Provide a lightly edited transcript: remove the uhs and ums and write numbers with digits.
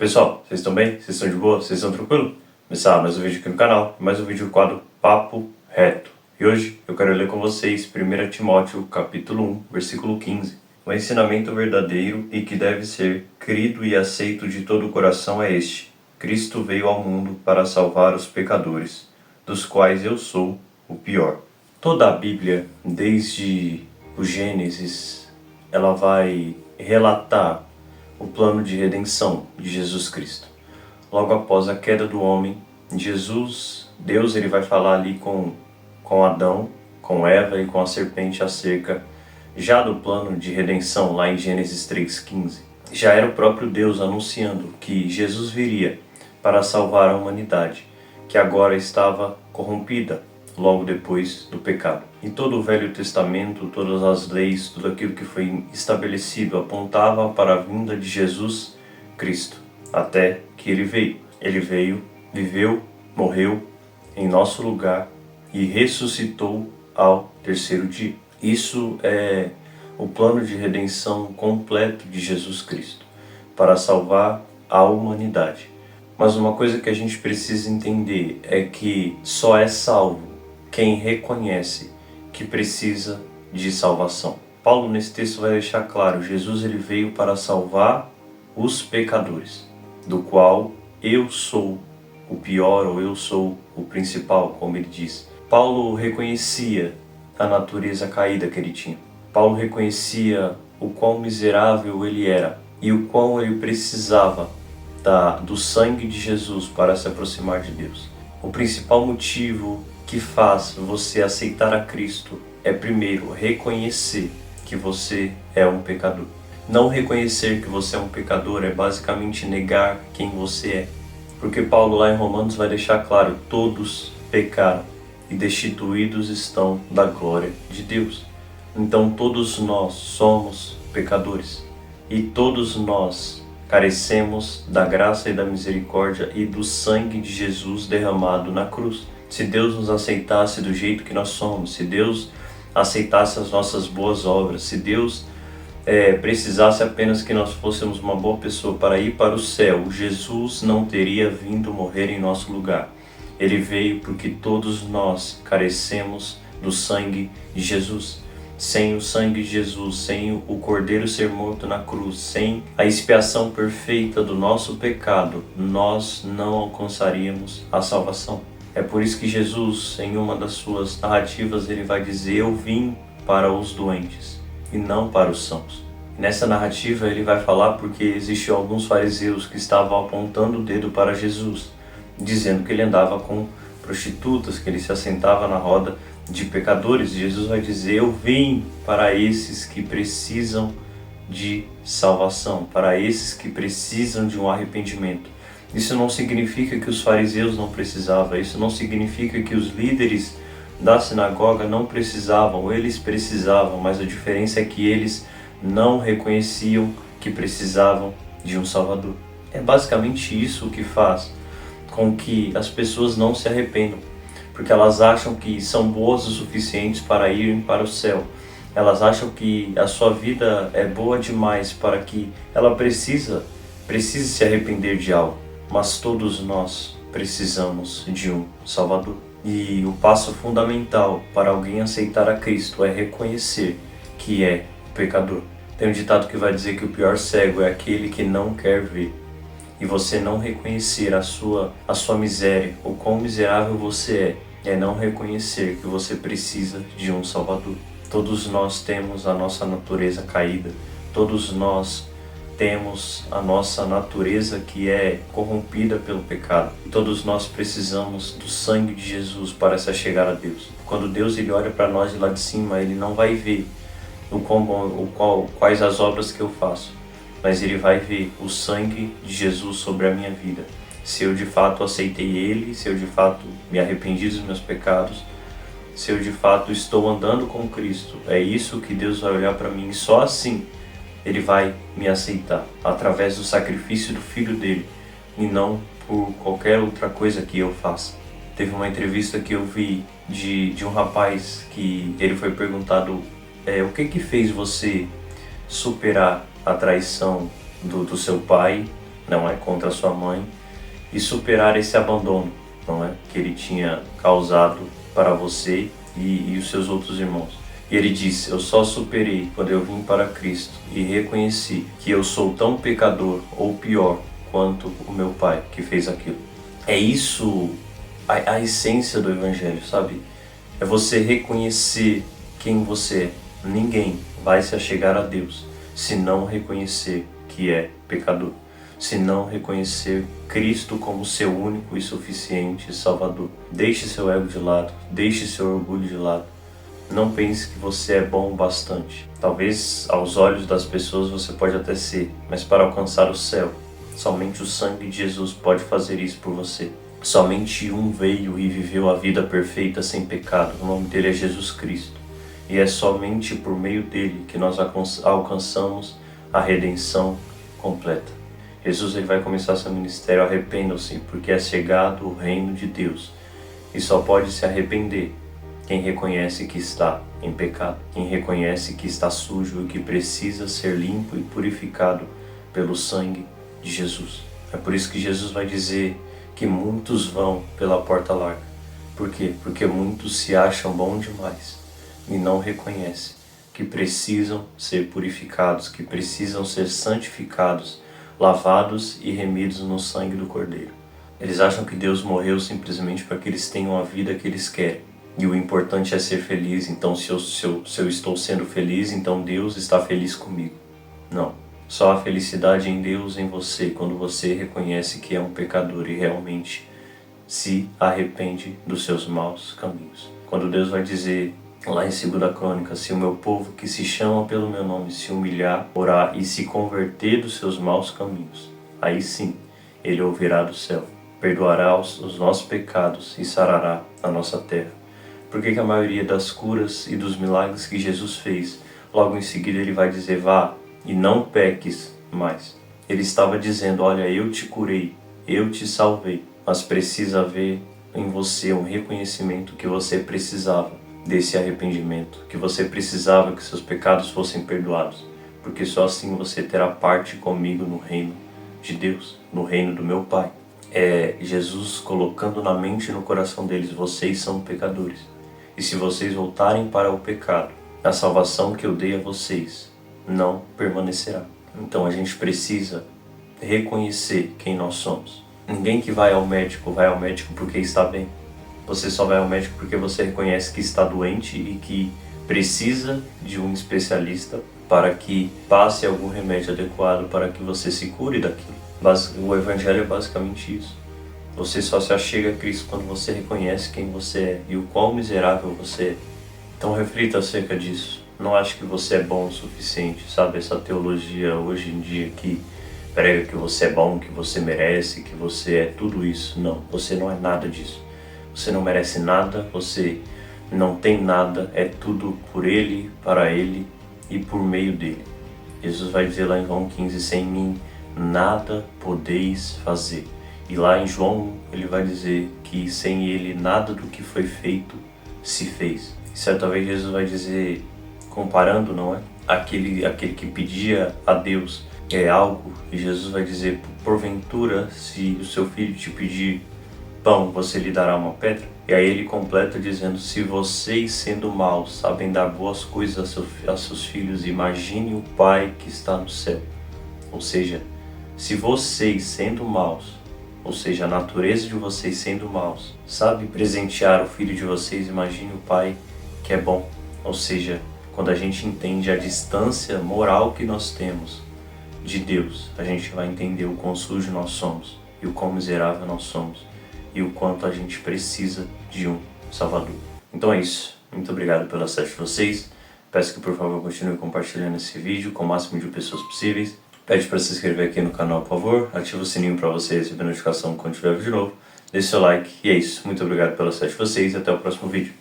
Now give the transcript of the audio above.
pessoal, vocês estão bem? Vocês estão de boa? Vocês estão tranquilos? Começar mais um vídeo aqui no canal, mais um vídeo do quadro Papo Reto. E hoje eu quero ler com vocês 1 Timóteo capítulo 1, versículo 15. O ensinamento verdadeiro e que deve ser querido e aceito de todo o coração é este: Cristo veio ao mundo para salvar os pecadores, dos quais eu sou o pior. Toda a Bíblia, desde o Gênesis, ela vai relatar o plano de redenção de Jesus Cristo. Logo após a queda do homem, Deus ele vai falar ali com Adão, com Eva e com a serpente acerca já do plano de redenção lá em Gênesis 3,15. Já era o próprio Deus anunciando que Jesus viria para salvar a humanidade, que agora estava corrompida logo depois do pecado. E todo o Velho Testamento, todas as leis, tudo aquilo que foi estabelecido apontava para a vinda de Jesus Cristo, até que ele veio. Ele veio, viveu, morreu em nosso lugar e ressuscitou ao terceiro dia. Isso é o plano de redenção completo de Jesus Cristo, para salvar a humanidade. Mas uma coisa que a gente precisa entender é que só é salvo quem reconhece que precisa de salvação. Paulo nesse texto vai deixar claro, Jesus ele veio para salvar os pecadores, do qual eu sou o pior ou eu sou o principal, como ele diz. Paulo reconhecia a natureza caída que ele tinha. Paulo reconhecia o quão miserável ele era e o quão ele precisava do sangue de Jesus para se aproximar de Deus. O principal motivo que faz você aceitar a Cristo é primeiro reconhecer que você é um pecador. Não reconhecer que você é um pecador é basicamente negar quem você é. Porque Paulo lá em Romanos vai deixar claro, todos pecaram e destituídos estão da glória de Deus. Então todos nós somos pecadores e todos nós carecemos da graça e da misericórdia e do sangue de Jesus derramado na cruz. Se Deus nos aceitasse do jeito que nós somos, se Deus aceitasse as nossas boas obras, se Deus precisasse apenas que nós fôssemos uma boa pessoa para ir para o céu, Jesus não teria vindo morrer em nosso lugar. Ele veio porque todos nós carecemos do sangue de Jesus. Sem o sangue de Jesus, sem o Cordeiro ser morto na cruz, sem a expiação perfeita do nosso pecado, nós não alcançaríamos a salvação. É por isso que Jesus, em uma das suas narrativas, ele vai dizer: eu vim para os doentes e não para os sãos. Nessa narrativa ele vai falar porque existiam alguns fariseus que estavam apontando o dedo para Jesus, dizendo que ele andava com prostitutas, que ele se assentava na roda de pecadores. Jesus vai dizer: eu vim para esses que precisam de salvação, para esses que precisam de um arrependimento. Isso não significa que os fariseus não precisavam, isso não significa que os líderes da sinagoga não precisavam, eles precisavam, mas a diferença é que eles não reconheciam que precisavam de um Salvador. É basicamente isso que faz com que as pessoas não se arrependam, porque elas acham que são boas o suficientes para irem para o céu. Elas acham que a sua vida é boa demais para que ela precise se arrepender de algo. Mas todos nós precisamos de um Salvador. E o passo fundamental para alguém aceitar a Cristo é reconhecer que é pecador. Tem um ditado que vai dizer que o pior cego é aquele que não quer ver. E você não reconhecer a sua miséria, o quão miserável você é não reconhecer que você precisa de um Salvador. Todos nós temos a nossa natureza caída, todos nós temos a nossa natureza que é corrompida pelo pecado. Todos nós precisamos do sangue de Jesus para se chegar a Deus. Quando Deus ele olha para nós de lá de cima, ele não vai ver quais as obras que eu faço, mas ele vai ver o sangue de Jesus sobre a minha vida. Se eu de fato aceitei ele, se eu de fato me arrependi dos meus pecados, se eu de fato estou andando com Cristo, é isso que Deus vai olhar para mim e só assim ele vai me aceitar, através do sacrifício do Filho dele e não por qualquer outra coisa que eu faça. Teve uma entrevista que eu vi de um rapaz que ele foi perguntado o que fez você superar a traição do seu pai não é? Contra sua mãe e superar esse abandono, não é? Que ele tinha causado para você e os seus outros irmãos. E ele disse: eu só superei quando eu vim para Cristo e reconheci que eu sou tão pecador ou pior quanto o meu pai que fez aquilo. É isso a essência do Evangelho, sabe? É você reconhecer quem você é. Ninguém vai se achegar a Deus se não reconhecer que é pecador, se não reconhecer Cristo como seu único e suficiente Salvador. Deixe seu ego de lado, deixe seu orgulho de lado. Não pense que você é bom o bastante. Talvez aos olhos das pessoas você pode até ser, mas para alcançar o céu, somente o sangue de Jesus pode fazer isso por você. Somente um veio e viveu a vida perfeita sem pecado. O nome dele é Jesus Cristo. E é somente por meio dele que nós alcançamos a redenção completa. Jesus ele vai começar seu ministério: arrependam-se, porque é chegado o reino de Deus. E só pode se arrepender quem reconhece que está em pecado, quem reconhece que está sujo e que precisa ser limpo e purificado pelo sangue de Jesus. É por isso que Jesus vai dizer que muitos vão pela porta larga. Por quê? Porque muitos se acham bom demais e não reconhecem que precisam ser purificados, que precisam ser santificados, lavados e remidos no sangue do Cordeiro. Eles acham que Deus morreu simplesmente para que eles tenham a vida que eles querem. E o importante é ser feliz, então se eu estou sendo feliz, então Deus está feliz comigo. Não. Só a felicidade em Deus, em você, quando você reconhece que é um pecador e realmente se arrepende dos seus maus caminhos. Quando Deus vai dizer lá em 2 Crônicas: se o meu povo que se chama pelo meu nome se humilhar, orar e se converter dos seus maus caminhos, aí sim ele ouvirá do céu, perdoará os nossos pecados e sarará a nossa terra. Por que a maioria das curas e dos milagres que Jesus fez, logo em seguida ele vai dizer: vá e não peques mais? Ele estava dizendo: olha, eu te curei, eu te salvei, mas precisa haver em você um reconhecimento que você precisava desse arrependimento, que você precisava que seus pecados fossem perdoados, porque só assim você terá parte comigo no reino de Deus, no reino do meu Pai. É Jesus colocando na mente e no coração deles: vocês são pecadores, e se vocês voltarem para o pecado, a salvação que eu dei a vocês não permanecerá. Então a gente precisa reconhecer quem nós somos. Ninguém que vai ao médico porque está bem. Você só vai ao médico porque você reconhece que está doente e que precisa de um especialista para que passe algum remédio adequado para que você se cure daquilo. O Evangelho é basicamente isso. Você só se achega a Cristo quando você reconhece quem você é e o quão miserável você é. Então reflita acerca disso. Não acho que você é bom o suficiente, sabe? Essa teologia hoje em dia que prega que você é bom, que você merece, que você é tudo isso. Não, você não é nada disso. Você não merece nada, você não tem nada, é tudo por Ele, para Ele e por meio dele. Jesus vai dizer lá em João 15: sem mim nada podeis fazer. E lá em João ele vai dizer que sem Ele nada do que foi feito se fez. E certa vez Jesus vai dizer, comparando, não é? Aquele que pedia a Deus algo, e Jesus vai dizer: porventura, se o seu filho te pedir pão, você lhe dará uma pedra? E aí ele completa dizendo: se vocês, sendo maus, sabem dar boas coisas a seus filhos, imagine o Pai que está no céu. Ou seja, se vocês, sendo maus, ou seja, a natureza de vocês sendo maus, sabe presentear o filho de vocês, imagine o Pai que é bom. Ou seja, quando a gente entende a distância moral que nós temos de Deus, a gente vai entender o quão sujo nós somos e o quão miserável nós somos e o quanto a gente precisa de um Salvador. Então é isso. Muito obrigado pela acesso de vocês. Peço que por favor continue compartilhando esse vídeo com o máximo de pessoas possíveis. Pede para se inscrever aqui no canal, por favor. Ativa o sininho para você receber notificação quando tiver vídeo novo. Deixe seu like. E é isso. Muito obrigado pela acesso de vocês e até o próximo vídeo.